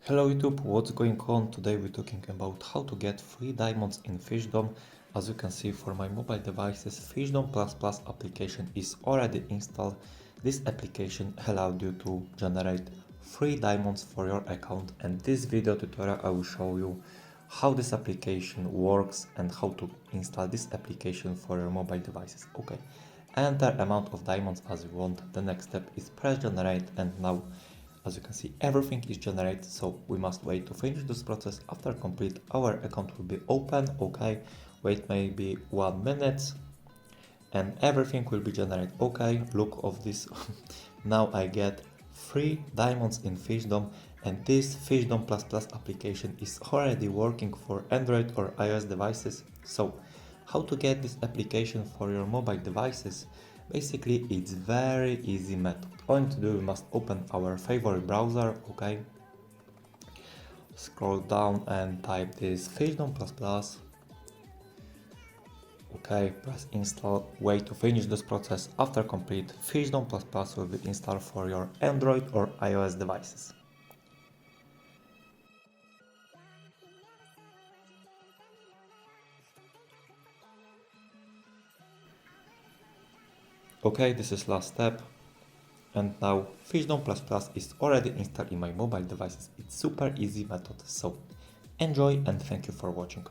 Hello YouTube, what's going on? Today we're talking about how to get free diamonds in Fishdom. As you can see, for my mobile devices, Fishdom++ application is already installed. This application allows you to generate free diamonds for your account, and this video tutorial I will show you how this application works and how to install this application for your mobile devices. Okay, enter amount of diamonds as you want. The next step is press generate, and now as you can see, everything is generated, so we must wait to finish this process. After complete, our account will be open. Okay, wait maybe 1 minute and everything will be generated. Okay, look of this. Now I get 3 diamonds in Fishdom, and this Fishdom++ application is already working for Android or iOS devices. So how to get this application for your mobile devices? Basically, it's very easy method. All you need to do, we must open our favorite browser. Okay, scroll down and type this Fishdom++. Okay, press install, wait to finish this process. After complete, Fishdom++ will be installed for your Android or iOS devices. Okay, this is last step. And now Fishdom++ is already installed in my mobile devices. It's super easy method, so enjoy and thank you for watching.